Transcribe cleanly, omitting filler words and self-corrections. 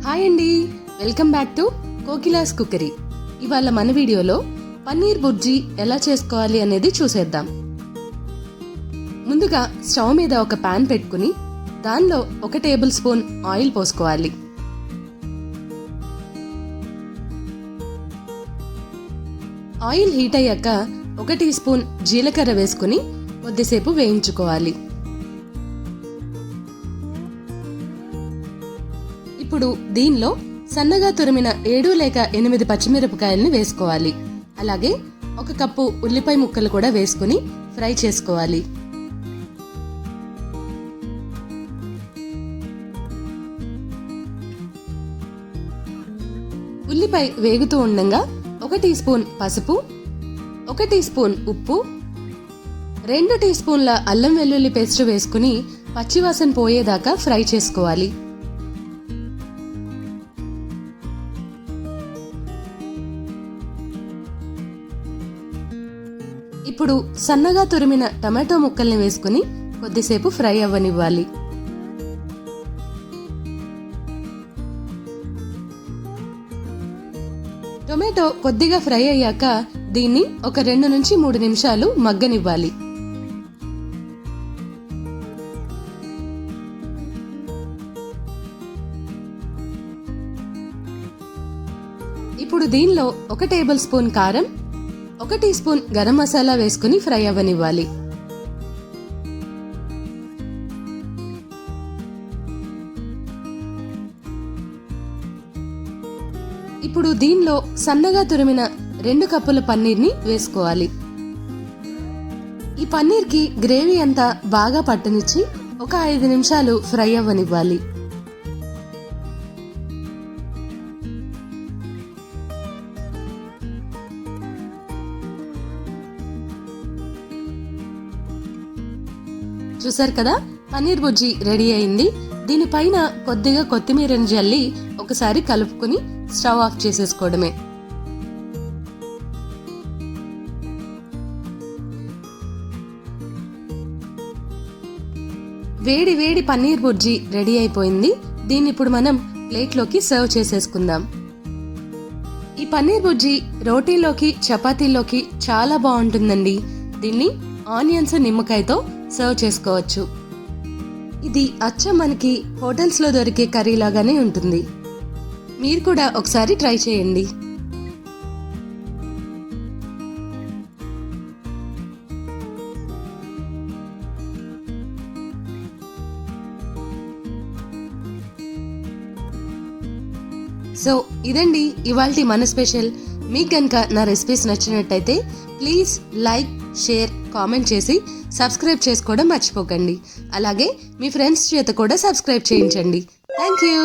Hi అండి, welcome back to కోకిలాస్ cookery. ఇవాళ మన వీడియోలో పన్నీర్ బుర్జీ ఎలా చేసుకోవాలి అనేది చూసేద్దాం. ముందుగా స్టవ్ మీద ఒక పాన్ పెట్టుకుని దానిలో 1 టేబుల్ స్పూన్ ఆయిల్ పోసుకోవాలి. ఆయిల్ హీట్ అయ్యాక 1 టీ స్పూన్ జీలకర్ర వేసుకుని కొద్దిసేపు వేయించుకోవాలి. ఇప్పుడు దీనిలో సన్నగా తురిమిన 7 లేక 8 పచ్చిమిరపకాయలను వేసుకోవాలి. అలాగే 1 కప్పు ఉల్లిపాయ ముక్కలు కూడా వేసుకుని ఫ్రై చేసుకోవాలి. ఉల్లిపాయ వేగుతూ ఉండగా 1 టీ స్పూన్ పసుపు, 1 టీ స్పూన్ ఉప్పు, 2 టీ స్పూన్ల అల్లం వెల్లుల్లి పేస్ట్ వేసుకుని పచ్చివాసన పోయేదాకా ఫ్రై చేసుకోవాలి. ఇప్పుడు సన్నగా తురిమిన టమాటో ముక్కల్ని వేసుకుని కొద్దిసేపు ఫ్రై అవ్వనివ్వాలి. టొమాటో కొద్దిగా ఫ్రై అయ్యాక దీన్ని ఒక 2 నుంచి 3 నిమిషాలు మగ్గనివ్వాలి. ఇప్పుడు దీనిలో 1 టేబుల్ స్పూన్ కారం, 1 టీ స్పూన్ గరం మసాలా వేసుకుని ఫ్రై అవ్వనివ్వాలి. ఇప్పుడు దీనిలో సన్నగా తురిమిన 2 కప్పుల పన్నీర్ని వేసుకోవాలి. ఈ పన్నీర్కి గ్రేవీ అంతా బాగా పట్టనిచ్చి ఒక 5 నిమిషాలు ఫ్రై అవ్వనివ్వాలి. చూసారు కదా, పన్నీర్ బుర్జీ రెడీ అయింది. దీనిపైన కొద్దిగా కొత్తిమీరని జల్లి ఒకసారి కలుపుకుని స్టవ్ ఆఫ్ చేసేసుకోవడమే. వేడి వేడి పన్నీర్ బుర్జీ రెడీ అయిపోయింది. దీన్ని ఇప్పుడు మనం ప్లేట్లోకి సర్వ్ చేసేసుకుందాం. ఈ పన్నీర్ బుర్జీ రోటీలోకి చపాతీలోకి చాలా బాగుంటుందండి. దీన్ని ఆనియన్స్ నిమ్మకాయతో సర్వ్ చేసుకోవచ్చు. ఇది అచ్చం మనకి హోటల్స్ లో దొరికే కర్రీ లాగానే ఉంటుంది. మీరు కూడా ఒకసారి ట్రై చేయండి. సో ఇదండి ఇవాల్టి మన స్పెషల్. మీకు కనుక నా రెసిపీస్ నచ్చినట్టయితే ప్లీజ్ లైక్, షేర్, కామెంట్ చేసి సబ్స్క్రైబ్ చేసుకోవడం మర్చిపోకండి. అలాగే మీ ఫ్రెండ్స్ చేత కూడా సబ్స్క్రైబ్ చేయించండి. Thank you.